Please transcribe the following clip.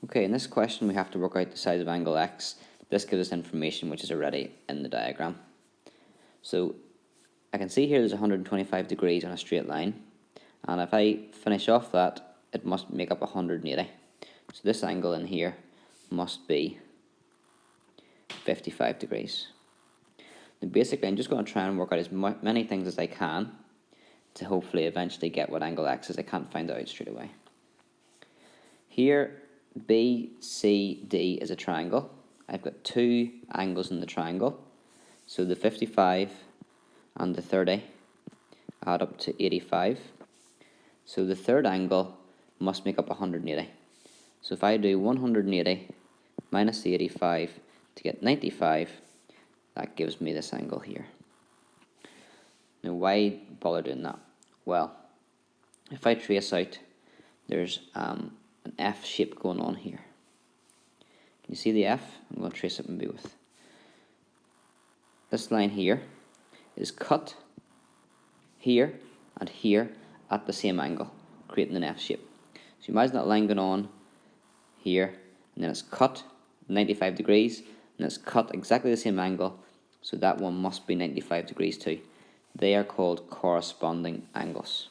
Okay, in this question we have to work out the size of angle x. This gives us information which is already in the diagram. So I can see here there's 125 degrees on a straight line, and if I finish off that, it must make up 180. So this angle in here must be 55 degrees. Now basically I'm just going to try and work out as many things as I can to hopefully eventually get what angle x is. I can't find out straight away. Here BCD is a triangle. I've got two angles in the triangle, so the 55 and the 30 add up to 85. So the third angle must make up 180. So if I do 180 minus the 85 to get 95, that gives me this angle here. Now why bother doing that? Well, if I trace out, there's an F shape going on here. Can you see the F? I'm going to trace it maybe with this line here is cut here and here at the same angle, creating an F shape. So imagine that line going on here, and then it's cut 95 degrees, and it's cut exactly the same angle, so that one must be 95 degrees too. They are called corresponding angles.